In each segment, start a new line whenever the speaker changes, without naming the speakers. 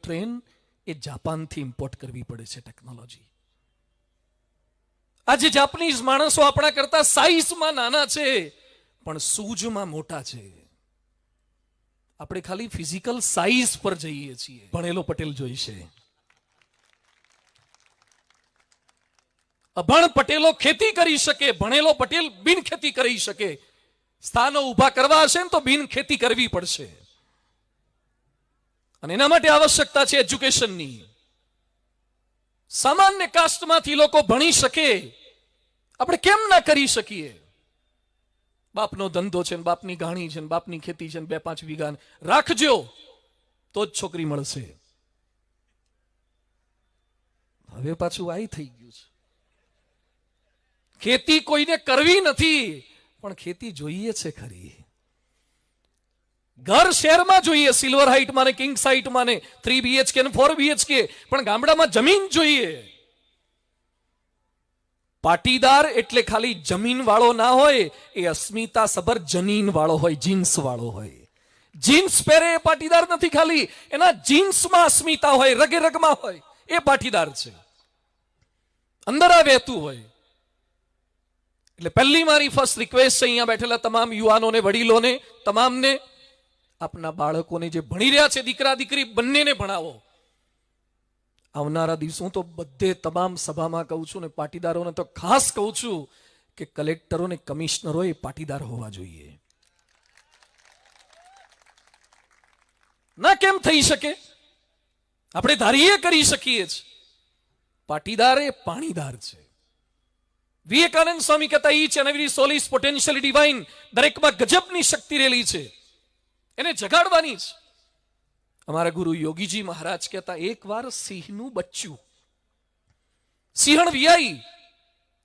Train એ જાપાનથી import કરવી પડે છે ટેકનોલોજી. આજે જાપાનીઝ માણસો આપણા કરતા સાઈઝમાં નાના છે પણ સૂઝમાં મોટા છે. આપણે ખાલી ફિઝિકલ સાઈઝ પર જઈએ છીએ. ભણેલો પટેલ જોઈશે. અભણ પટેલો ખેતી કરી શકે, ભણેલો પટેલ બિન ખેતી કરી શકે. સ્થાનો ઊભા કરવા હશે ને તો બિન ખેતી કરવી પડશે અને એના માટે આવશ્યકતા છે એજ્યુકેશનની. સામાન્ય કાસ્ટમાંથી લોકો ભણી શકે, આપણે કેમ ના કરી શકીએ? બાપનો ધંધો છે ને બાપની ગાણી છે ને બાપની ખેતી છે ને 2-5 વીઘા રાખજો તો જ છોકરી મળશે. હવે પાછું આઈ થઈ ગયું છે. ખેતી કોઈને કરવી નથી પણ ખેતી જોઈએ છે ખરી. ઘર શહેરમાં જોઈએ, સિલ્વર હાઇટમાં ને કિંગ્સ હાઇટમાં ને 3 BHK ને 4 BHK, પણ ગામડામાં જમીન જોઈએ. પાટીદાર એટલે ખાલી જમીન વાળો ના હોય, એ અસ્મિતા સબર જનીન વાળો હોય, જીન્સ વાળો હોય. જીન્સ પહેરે એ પાટીદાર નથી, ખાલી એના જીન્સમાં અસ્મિતા હોય, રગે રગમાં હોય, એ પાટીદાર છે. અંદર આ વહેતું હોય. એટલે પહેલી મારી ફર્સ્ટ રિક્વેસ્ટ છે અહીંયા બેઠેલા તમામ યુવાનોને, વડીલોને, તમામને, આપના બાળકોને જે ભણી રહ્યા છે, દીકરા દીકરી બંનેને ભણાવો. આવનારા દિવસો તો બધે તમામ સભામાં કહું છું ને પાટીદારોને તો ખાસ કહું છું કે કલેક્ટરો ને કમિશનરો એ પાટીદાર હોવા જોઈએ. ના કેમ થઈ શકે? આપણે ધારીએ કરી શકીએ જ. પાટીદાર એ પાણીદાર છે. વિવેકાનંદ સ્વામી કહેતા each and every solve is potentially divine. દરેકમાં ગજબની શક્તિ રહેલી છે, એને જગાડવાની છે. અમારા ગુરુ યોગીજી મહારાજ કહેતા એકવાર સિંહનું બચ્ચું, સિંહણ વિયાઈ,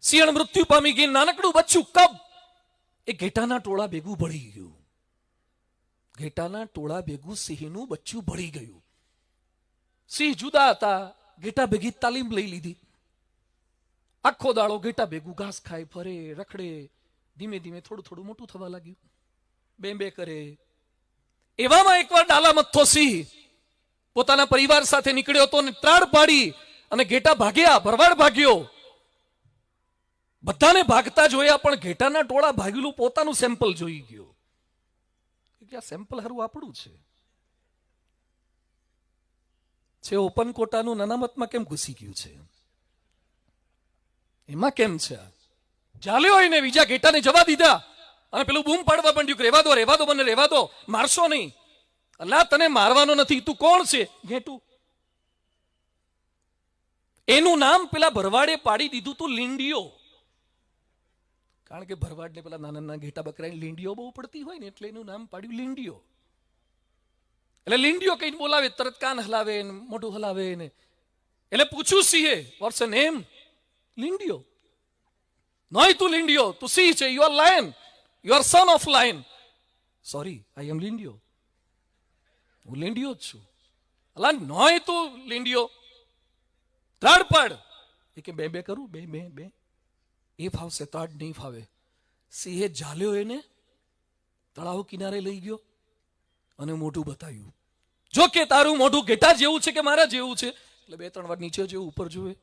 સિંહણ મૃત્યુ પામી ગઈ, નાનકડું બચ્ચું કબ એ ઘેટાના ટોળા ભેગું ભળી ગયું. ઘેટાના ટોળા ભેગું સિંહનું બચ્ચું ભળી ગયું. સિંહ જુદા હતા, ઘેટા ભેગી તાલીમ લઈ લીધી. આખો દાડો ઘેટા ભેગું ઘાસ ખાય, ફરે, રખડે. ધીમે ધીમે થોડું થોડું મોટું થવા લાગ્યું, બે કરે. એવામાં એકવાર ડાલા મથ્થો સિંહ પોતાના પરિવાર સાથે નીકળ્યો હતો ને ત્રાડ પાડી અને ઘેટા ભાગ્યા, ભરવાડ ભાગ્યો. બધાને ભાગતા જોયા પણ ઘેટાના ટોળા ભાગેલું પોતાનું સેમ્પલ જોઈ ગયો કે આ સેમ્પલ હારું આપણું છે. ઓપન કોટાનું અનામતમાં કેમ ઘૂસી ગયું છે? એમાં કેમ છે? ચાલ્યો એને બીજા ઘેટાને જવા દીધા અને પેલું બૂમ પાડવા માંડ્યું કે રેવા દો, રેવા દો, મને રેવા દો, મારશો નહીં. અલ્લા તને મારવાનો નથી, તું કોણ છે? ઘેટું. એનું નામ પેલા ભરવાડે પાડી દીધું તું લીંડિયો. કારણ કે ભરવાડને પેલા નાના નાના ઘેટા બકરાની લીંડીઓ બહુ પડતી હોય ને એટલે એનું નામ પાડ્યું લીંડિયો. એટલે લીંડિયો કઈ બોલાવે તરત કાન હલાવે ને મોઢું હલાવે ને. એટલે પૂછ્યું સિંહે, વોટ્સ અ નેમ? લીંડિયો. નોય તું લીંડિયો, તું સિંહ છે. You are lion, you are son of lion. Sorry, I am લીંડિયો. હું લીંડિયો જ છું. અલા નોય તું લીંડિયો. ત્રાડ પાડ. એ કે બે કરું, બે એ ફાવશે, ત્રાડ નહીં ફાવે. સિંહે ઝાલ્યો એને, તળાવ કિનારે લઈ ગયો અને મોઢું બતાવ્યું. જો કે તારું મોઢું ઘેટા જેવું છે કે મારા જેવું છે? એટલે 2-3 વાર નીચે જેવું ઉપર જોવે.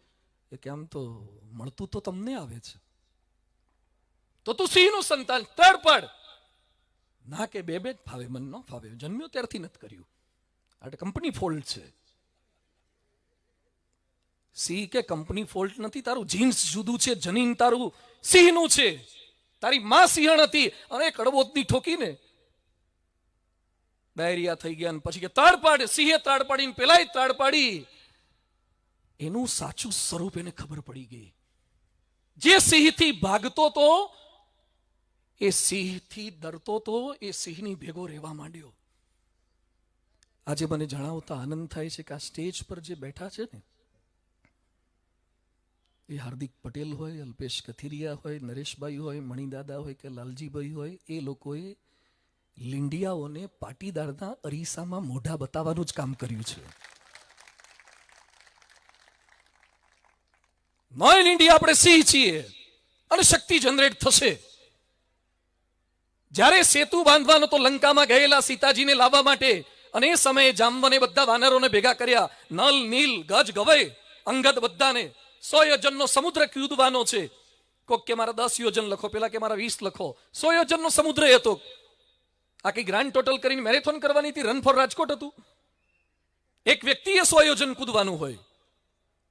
એ કે આમ તો મળતું તો તમને આવે છે, તો તું સિંહનું સંતાન. ત્રાડ પાડ. ના કે બે જ ફાવે, મન ન ફાવે, જન્મ્યો ત્યારથી નથી કર્યું, આ કંપની ફોલ્ટ છે. સિંહ કે કંપની ફોલ્ટ નથી, તારું જીન્સ જુદું છે, જનીન તારું સિંહનું છે. તારી માં સિંહણ હતી અને કડબોતની ઠોકીને ડાયરિયા થઈ ગયા. પછી કે ત્રાડ પાડ. સિંહે ત્રાડ પાડીને પેલાય ત્રાડ પાડી. એનું સાચું સ્વરૂપ એને ખબર પડી ગઈ. જે સિંહથી ભાગતો તો, એ સિંહથી ડરતો તો, એ સિંહની ભેગો રહેવા માંડ્યો. આજે મને જણાવતા આનંદ થાય છે કે આ સ્ટેજ પર જે બેઠા છે ને, એ હાર્દિક પટેલ હોય, અલ્પેશ કથિરિયા હોય, નરેશભાઈ હોય, મણિદાદા હોય કે લાલજીભાઈ હોય, એ લોકોએ લીંડિયાઓને પાટીદારના અરીસામાં મોઢા બતાવવાનું જ કામ કર્યું છે. નોય લીંડિયા આપણે સિંહ છીએ અને શક્તિ જનરેટ થશે. જ્યારે સેતુ બાંધવાનો તો લંકામાં ગયેલા સીતાજીને લાવવા માટે અને એ સમયે જામવને બધા વાનરોને ભેગા કર્યા, નલ, નીલ, ગજ, ગવય, અંગદ બધાને. 100 યોજનનો સમુદ્ર કૂદવાનો છે. કોક કે મારા 10 યોજન લખો, પેલા કે મારા 20 લખો. 100 યોજનનો સમુદ્ર હતો. આ કઈ ગ્રાન્ડ ટોટલ કરીને મેરેથોન કરવાની હતી, રન ફોર રાજકોટ હતું. એક વ્યક્તિએ 100 યોજન કૂદવાનું હોય.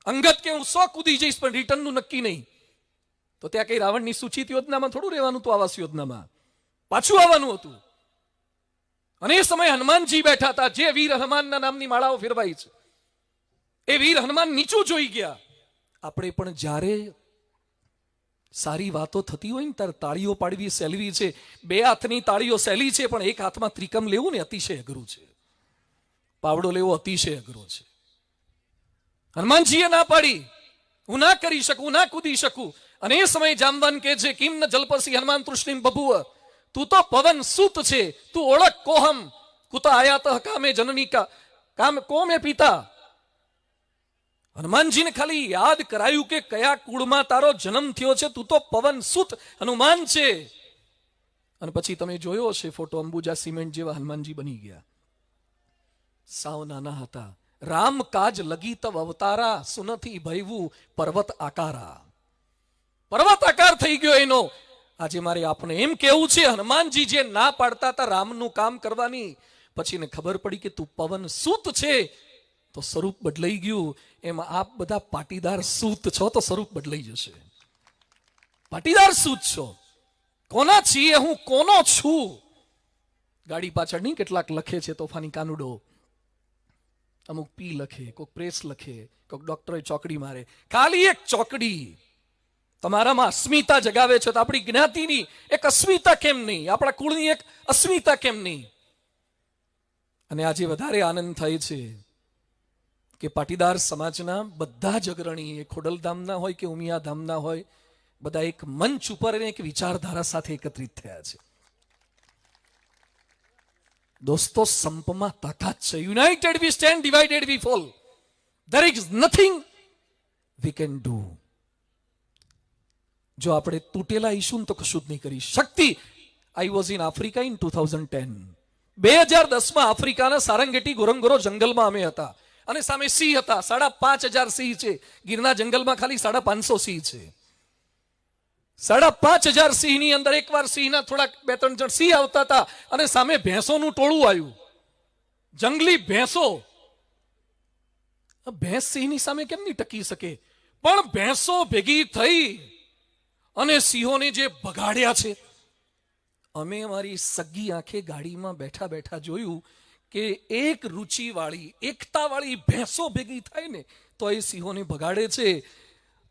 અંગત કે હું 100 કૂદી જઈશ પણ રિટર્નનું નક્કી નહીં. તો ત્યાં કઈ રાવણની સૂચિત યોજનામાં થોડું રહેવાનું હતું, આવાસ યોજનામાં પાછું આવવાનું હતું. અને એ સમયે હનુમાનજી બેઠા હતા, જે વીર હનુમાનના નામની માળાઓ ફેરવાઈ છે. એ વીર હનુમાન નીચું જોઈ ગયા. આપણે પણ જ્યારે સારી વાતો થતી હોય ને ત્યારે તાળીઓ પાડવી સહેલી છે. 2 હાથની તાળીઓ સહેલી છે, પણ એક હાથમાં ત્રિકમ લેવું ને અતિશય અઘરું છે. પાવડો લેવો અતિશય અઘરો છે. હનુમાનજીએ ના પાડી, હું ના કરી શકું, ના કૂદી શકું. અને એ સમયે જામવાન કે છે, કિમ ન જલ્પસી હનુમાન તૃષ્ણિમ બભુવ, તું તો પવન સૂત છે, તું ઓળખ કોહમ, કુત આયાત કામે જનની કા કામ કોમે પિતા. હનુમાનજીને ખાલી યાદ કરાયું કે કયા કુળમાં તારો જન્મ થયો છે, તું તો પવન સૂત હનુમાન છે. અને પછી તમે જોયો હશે ફોટો, અંબુજા સિમેન્ટ જેવા હનુમાનજી બની ગયા. સાવ નાના હતા. રામ કાજ લગી તવ અવતારા, સુનથી ભયવું પર્વત આકારા. પર્વત આકાર થઈ ગયો એનો. આજે મારે આપણે એમ કેવું છે, હનુમાનજી જે ના પાડતા હતા રામનું કામ કરવાની, પછી ને ખબર પડી કે તું પવન સૂત છે, તો સ્વરૂપ બદલાઈ ગયું. એમાં આપ બધા પાટીદાર સૂત છો તો સ્વરૂપ બદલાઈ જશે. પાટીદાર સૂત છો. કોના છીએ, હું કોનો છું. ગાડી પાછળ નહીં કેટલાક લખે છે તોફાની કાનુડો, અમુક પી લખે, કોઈક પ્રેસ લખે, કોઈક ડોક્ટરે ચોકડી મારે. ખાલી એક ચોકડી તમારામાં અસ્મિતા જગાવે છે. તો આપણી જ્ઞાતિની એક અસ્મિતા કેમ નહીં, આપણા કુળની એક અસ્મિતા કેમ નહીં. અને આજે વધારે આનંદ થાય છે કે પાટીદાર સમાજના બધા જ અગ્રણી, એ ખોડલધામના હોય કે ઉમિયાધામના હોય, બધા એક મંચ ઉપર એક વિચારધારા સાથે એકત્રિત થયા છે. દોસ્તો, સંપમાં તાકાત છે. United we stand, divided we fall. There is nothing we can do. જો આપણે તૂટેલા ઈશું તો કશું જ નહીં કરી શક્તિ. I was in Africa in 2010. 2010માં આફ્રિકાના સારંગેટી ગોરંગોરો જંગલમાં અમે હતા. અને સામે સિંહ હતા. 5,500 સિંહ છે. ગીરના જંગલમાં ખાલી 550 સિંહ છે. 5,500 સિંહની અંદર એકવાર સિંહના થોડાક 2-3 જણ સિંહ આવતા હતા અને સામે ભેંસોનું ટોળું આવ્યું. જંગલી ભેંસો. ભેંસ સિંહની સામે કેમ નહીં ટકી શકે? પણ ભેંસો ભેગી થઈ અને સિંહોને જે ભગાડ્યા છે. અમે અમારી સગી આંખે ગાડીમાં બેઠા બેઠા જોયું કે એક રુચિવાળી, એકતાવાળી ભેંસો ભેગી થાય ને તો એ સિંહોને ભગાડે છે.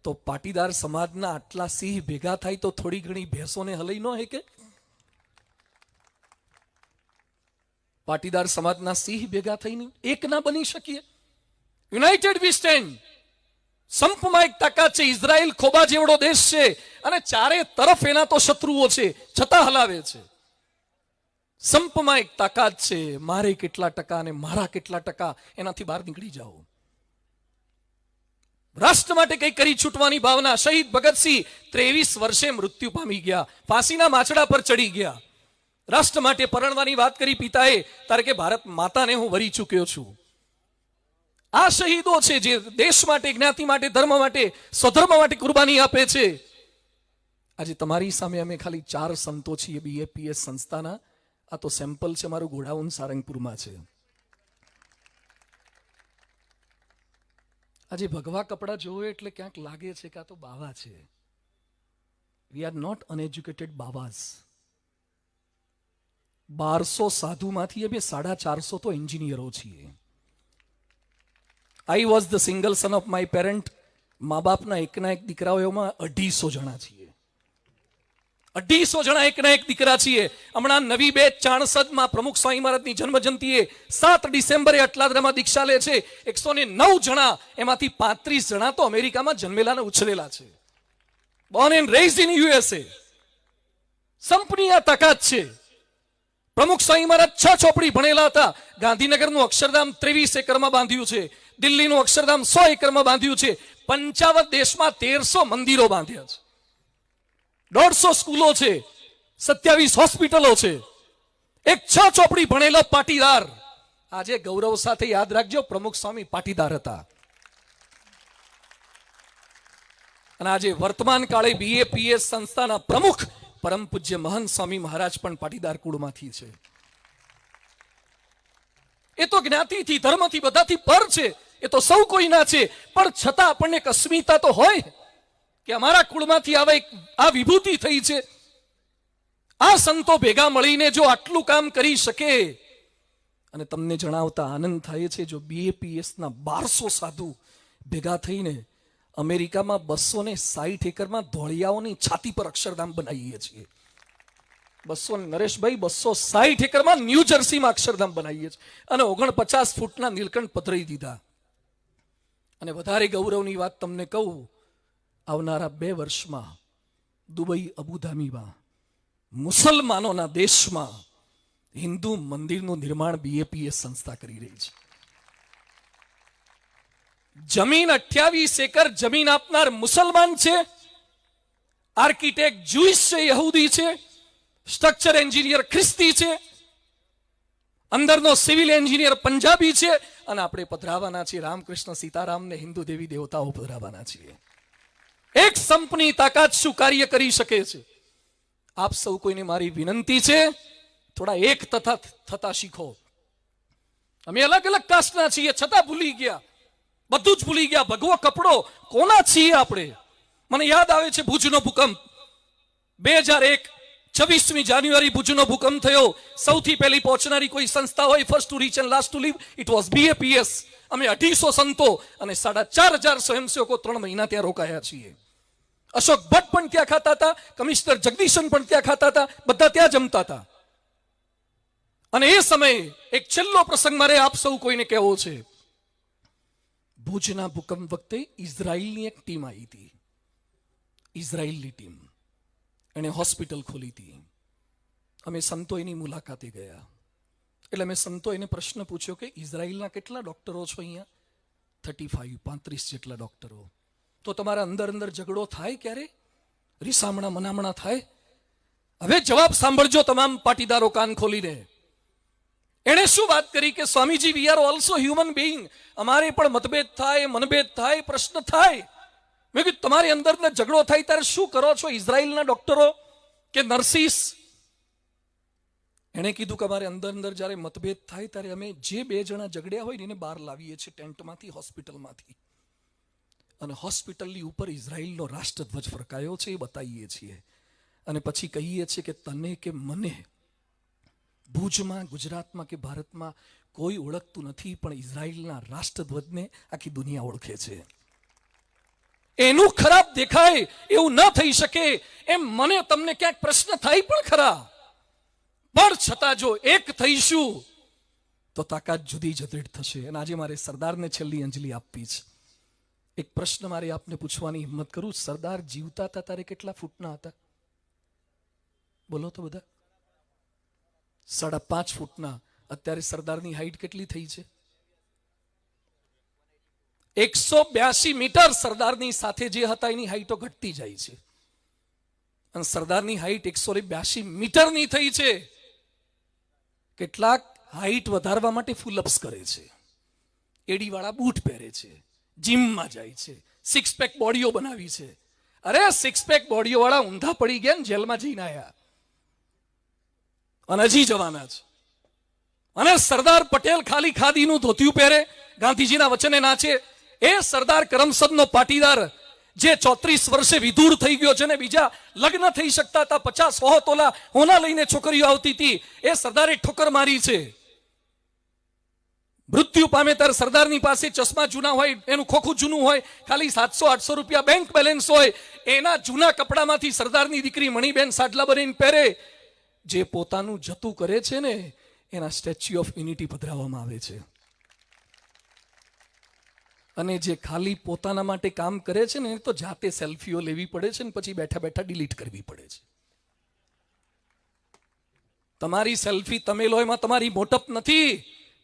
તો પાટીદાર સમાજના આટલા સિંહ ભેગા થાય તો થોડી ઘણી ભેંસોને હલઈ ન હે કે? પાટીદાર સમાજના સિંહ ભેગા થઈને એક ના બની શકીએ? United we stand. સંપમાં એક તાકાત છે. ઇઝરાયલ ખોબા જેવડો દેશ છે અને ચારે તરફ એના તો શત્રુઓ છે, છતાં હલાવે છે. સંપમાં એક તાકાત છે. મારે કેટલા ટકા અને મારા કેટલા ટકા, એનાથી બહાર નીકળી જાઓ. રાષ્ટ્ર માટે કંઈ કરી છૂટવાની ભાવના. શહીદ ભગતસિંહ 23 વર્ષે મૃત્યુ પામી ગયા, ફાંસીના માછડા પર ચડી ગયા. રાષ્ટ્ર માટે પરણવાની વાત કરી પિતાએ, તારે કે ભારત માતાને હું વરી ચૂક્યો છું. આ શહીદો છે જે દેશ માટે, જ્ઞાતિ માટે, ધર્મ માટે, સ્વધર્મ માટે કુરબાની આપે છે. આજે તમારી સામે અમે ખાલી 4 સંતો છીએ BAPS સંસ્થાના. આ તો સેમ્પલ છે. મારું ગોડાઉન સારંગપુરમાં છે. આજે ભગવા કપડા જોવે એટલે ક્યાંક લાગે છે કે આ તો બાવા છે. વી આર નોટ અનએજ્યુકેટેડ બાવાઝ. 1200 સાધુમાંથી અમે 450 તો એન્જિનિયરો છીએ. I was the single son of my parent. મા બાપના એકના એક દીકરાઓમાં 250 જણા છીએ. 250 જણા એકના એક દીકરા છીએ. હમણાં નવી બેચ ચાણસદમાં પ્રમુખ સ્વામી મહારાજની જન્મજયંતિએ 7 ડિસેમ્બરે અટલાદરામાં દીક્ષા લે છે. 109 જણા, એમાંથી 35 જણા તો અમેરિકામાં જન્મેલા અને ઉછરેલા છે. Born and raised in USA. સંપની આ તાકાત છે. પ્રમુખ સ્વામી મહારાજ 6 ચોપડી ભણેલા હતા. ગાંધીનગરનું અક્ષરધામ 23 એકરમાં બાંધ્યું છે. દિલ્હીનું અક્ષરધામ 100 એકરમાં બાંધ્યું છે. 55 દેશમાં 1300 મંદિરો બાંધ્યા છે. 150 સ્કૂલો છે, 27 હોસ્પિટલો છે. એક 6 ચોપડી ભણેલો પાટીદાર આજે ગૌરવ સાથે યાદ રાખજો, પ્રમુખ સ્વામી પાટીદાર હતા. અને આજે વર્તમાન કાળે BAPS સંસ્થાના પ્રમુખ પરમ પૂજ્ય મહંત સ્વામી મહારાજ પણ પાટીદાર કુળમાંથી છે. એ તો જ્ઞાતિથી, ધર્મથી, બધાથી પર છે, એ તો સૌ કોઈના છે. પણ છતાં આપણને એક અસ્મિતા તો હોય કે અમારા કુળમાંથી આ વિભૂતિ થઈ છે. આ સંતો ભેગા મળીને જો આટલું કામ કરી શકે, અને તમને જણાવતા આનંદ થાય છે, જો BAPS ના 1200 સાધુ ભેગા થઈને અમેરિકામાં 260 એકરમાં ધોળિયાઓની છાતી પર અક્ષરધામ બનાવીએ છીએ. નરેશભાઈ 260 એકરમાં ન્યૂ જર્સીમાં અક્ષરધામ બનાવીએ છીએ, અને 49 ફૂટના નીલકંઠ પધરાઈ દીધા. અને વધારે ગૌરવની વાત તમને કહું, આવનારા 2 વર્ષમાં દુબઈ, અબુધાબીમાં, મુસલમાનોના દેશમાં હિન્દુ મંદિરનું નિર્માણ BAPS સંસ્થા કરી રહી છે. જમીન 28 એકર જમીન આપનાર મુસલમાન છે, આર્કિટેક્ટ જ્યુઇશ છે, યહૂદી છે, સ્ટ્રક્ચર એન્જિનિયર ખ્રિસ્તી છે, અંદરનો સિવિલ એન્જિનિયર પંજાબી છે, અને આપણે પધરાવાના છીએ રામકૃષ્ણ સીતારામને, હિન્દુ દેવી દેવતાઓ પધરાવાના છીએ. એક સંપની તાકાત શું કાર્ય કરી શકે છે. આપ સૌ કોઈને મારી વિનંતી છે, થોડા એક થતા શીખો. અમે અલગ અલગ કાસ્ટના છીએ, છતાં ભૂલી ગયા, બધું જ ભૂલી ગયા. ભગવો કપડો કોના છીએ આપણે? મને યાદ આવે છે ભુજનો ભૂકંપ 2001, 26મી જાન્યુઆરી ભુજનો ભૂકંપ થયો. સૌથી પહેલી પહોંચનારી કોઈ સંસ્થા હોય, first to reach and last to leave, it was BAPS. અમે 250 સંતો અને 4500 સ્વયંસેવકો 3 મહિના ત્યાં રોકાયા છીએ. અશોક ભટ્ટ પણ ત્યાં ખાતા હતા, કમિશનર જગદીશન પણ ત્યાં ખાતા હતા, બધા ત્યાં જમતા હતા. અને એ સમયે એક છેલ્લો પ્રસંગ મારે આપ સૌ કોઈને કહેવો છે. ભુજના ભૂકંપ વખતે ઇઝરાયલની એક ટીમ આવી હતી, ઇઝરાયલની ટીમ. એણે હોસ્પિટલ ખોલી હતી. અમે સંતો એની મુલાકાતે ગયા. એટલે મેં સંતો એને પ્રશ્ન પૂછ્યો કે ઇઝરાયલના કેટલા ડોક્ટરો છો અહીંયા? 35 જેટલા ડોક્ટરો. તો તમારા અંદર ઝઘડો થાય ક્યારે? રીસામણા મનામણા થાય? હવે જવાબ સાંભળજો તમામ પાટીદારો કાન ખોલીને. એણે શું વાત કરી કે Swamiji, we are also human being. અમારે પણ મતભેદ થાય, મનભેદ થાય, પ્રશ્ન થાય. મેં કીધું તમારી અંદર ઝઘડો થાય ત્યારે શું કરો છો, ઇઝરાયલના ડોક્ટરો કે નર્સિસ? એણે કીધું કે અમારે અંદર જ્યારે મતભેદ થાય ત્યારે અમે જે 2 જણા ઝઘડ્યા હોય ને એને બહાર લાવીએ છીએ ટેન્ટમાંથી, હોસ્પિટલમાંથી, અને હોસ્પિટલની ઉપર ઇઝરાયલનો રાષ્ટ્રધ્વજ ફરકાયો છે એ બતાવીએ છીએ. અને પછી કહીએ છીએ કે તને કે મને ભુજમાં, ગુજરાતમાં કે ભારતમાં કોઈ ઓળખતું નથી, પણ ઇઝરાયલના રાષ્ટ્રધ્વજને આખી દુનિયા ઓળખે છે. એનું ખરાબ દેખાય એવું ન થઈ શકે એમ મને તમને ક્યાંક પ્રશ્ન થાય પણ ખરા. પણ છતાં જો એક થઈશું તો તાકાત જુદી જ દૃઢ થશે. અને આજે મારે સરદારને છેલ્લી અંજલિ આપવી છે. એક પ્રશ્ન મારે આપને પૂછવાની હિંમત કરું. સરદાર જીવતા હતા ત્યારે કેટલા ફૂટના હતા? બોલો તો બધા. 5.5 ફૂટના. અત્યારે સરદારની હાઈટ કેટલી થઈ છે? 182 મીટર. સરદારની સાથે જે હતા એની હાઈટો ઘટતી જાય છે, અને સરદારની હાઈટ 182 મીટરની થઈ છે. કેટલાક હાઈટ વધારવા માટે ફુલઅપ્સ કરે છે, એડીવાળા બૂટ પહેરે છે, જીમમાં જાય છે, 6 પેક બોડીઓ બનાવી છે. અરે 6 પેક બોડીઓ વાળા ઊંધા પડી ગયા ને જેલમાં જઈને આયા, અને હજી જવાના છે. અને સરદાર પટેલ ખાલી ખાદીનું ધોતિયું પહેરે, ગાંધીજીના વચને નાચે. એ સરદાર કરમસદનો પાટીદાર જે 34 વર્ષે વિધુર થઈ ગયો છે ને બીજા લગ્ન થઈ શકતા હતા, 50-100 તોલા હોના લઈને છોકરીઓ આવતી હતી, એ સરદારે ઠોકર મારી છે. મૃત્યુ પામે ત્યારે સરદારની પાસે ચશ્મા જૂના હોય, એનું ખોખું જૂનું હોય, ખાલી 700-800 રૂપિયા બેંક બેલેન્સ હોય, એના જૂના કપડામાંથી સરદારની દીકરી મણીબેન સાડલા બનીને પહેરે. જે પોતાનું જતું કરે છે ને એના સ્ટેચ્યુ ઓફ યુનિટી પધરાવવામાં આવે છે, અને જે ખાલી પોતાના માટે કામ કરે છે ને તો જાતે સેલ્ફીઓ લેવી પડે છે ને પછી બેઠા બેઠા ડિલીટ કરવી પડે છે. તમારી સેલ્ફી તમે લો એમાં તમારી મોટપ નથી,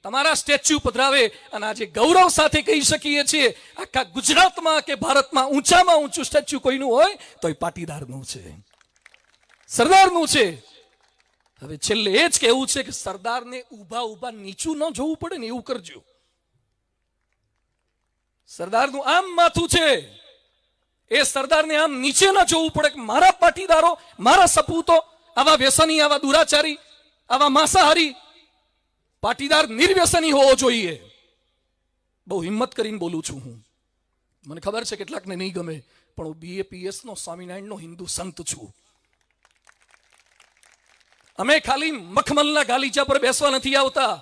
તમારા સ્ટેચ્યુ પધરાવે. અને આજે ગૌરવ સાથે કહી શકીએ છીએ આખા ગુજરાતમાં કે ભારતમાં ઊંચામાં ઊંચું સ્ટેચ્યુ કોઈનું હોય તો એ પાટીદારનું છે, સરદારનું છે. હવે છેલ્લે એ જ કહેવું છે કે સરદારને ઊભા ઊભા નીચું ન જોવું પડે ને એવું કરજો. સરદારનું આમ માથું છે, એ સરદારને આમ નીચે ન જોવું પડે કે મારા પાટીદારો, મારા સપૂતો આવા વ્યસની, આવા દુરાચારી, આવા માંસાહારી પાટીદાર નિર્વ્યસની હોવો જોઈએ. બહુ હિંમત કરીને બોલું છું હું. મને ખબર છે કેટલાકને નહીં ગમે, પણ હું BAPS નો સ્વામિનારાયણનો હિન્દુ સંત છું. અમે ખાલી મખમલના ગાલીચા પર બેસવા નથી આવતા,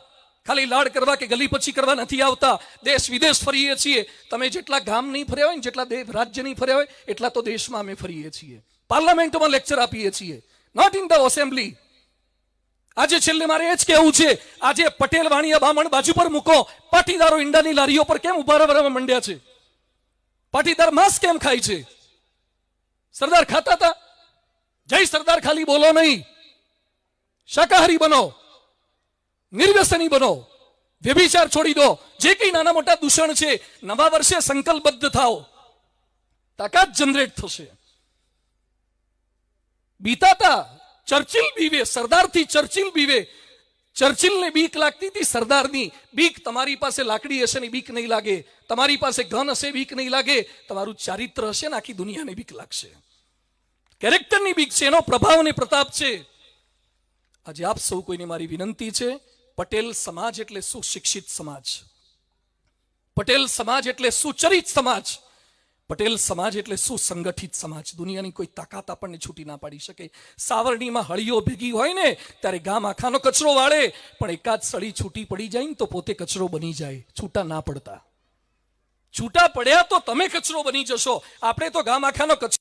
ખાલી લાડ કરવા કે ગલી પછી કરવા નથી આવતા. દેશ વિદેશ ફરીએ છીએ. તમે જેટલા ગામ નહીં ફર્યા હોય ને, જેટલા રાજ્ય નહીં ફર્યા હોય, એટલા તો દેશમાં અમે ફરીએ છીએ. પાર્લામેન્ટમાં લેક્ચર આપીએ છીએ, નોટ ઇન ધ એસેમ્બલી. આજે છેલ્લે મારે એ જ કહેવું છે, આજે પટેલ વાણિયા બામણ બાજુ પર મૂકો, પાટીદારો ઈંડાની લારીઓ પર કેમ ઉભા રહેવા માંડ્યા છે? પાટીદાર માંસ કેમ ખાય છે? સરદાર ખાતા હતા? જય સરદાર ખાલી બોલો નહીં, શાકાહારી બનો, નિર્વ્યસની બનો, વ્યભિચાર છોડી દો. જે કઈ નાના મોટા દૂષણ છે, નવા વર્ષે સંકલ્પબદ્ધ થાઓ, તાકાત જનરેટ થશે. બીતાતા ચર્ચિલ બીવે, સરદારથી ચર્ચિલ બીવે. ચર્ચિલને બીક લાગતી હતી, સરદારની બીક. તમારી પાસે લાકડી હશે ને બીક નહીં લાગે, તમારી પાસે ગન હશે બીક નહીં લાગે, તમારું ચારિત્ર હશે ને આખી દુનિયાને બીક લાગશે. કેરેક્ટરની બીક છે, એનો પ્રભાવ અને પ્રતાપ છે. આજે આપ સૌ કોઈને મારી વિનંતી છે, પટેલ સમાજ એટલે સુશિક્ષિત સમાજ, પટેલ સમાજ એટલે સુચરિત સમાજ, પટેલ સમાજ એટલે સુસંગઠિત સમાજ. દુનિયાની કોઈ તાકાત આપણને છૂટી ના પાડી શકે. સાવરણીમાં હળીઓ ભેગી હોય ને ત્યારે ગામ આખાનો કચરો વાળે, પણ એકાદ સળી છૂટી પડી જાય ને તો પોતે કચરો બની જાય. છૂટા ના પડતા, છૂટા પડ્યા તો તમે કચરો બની જશો. આપણે તો ગામ આખાનો કચરો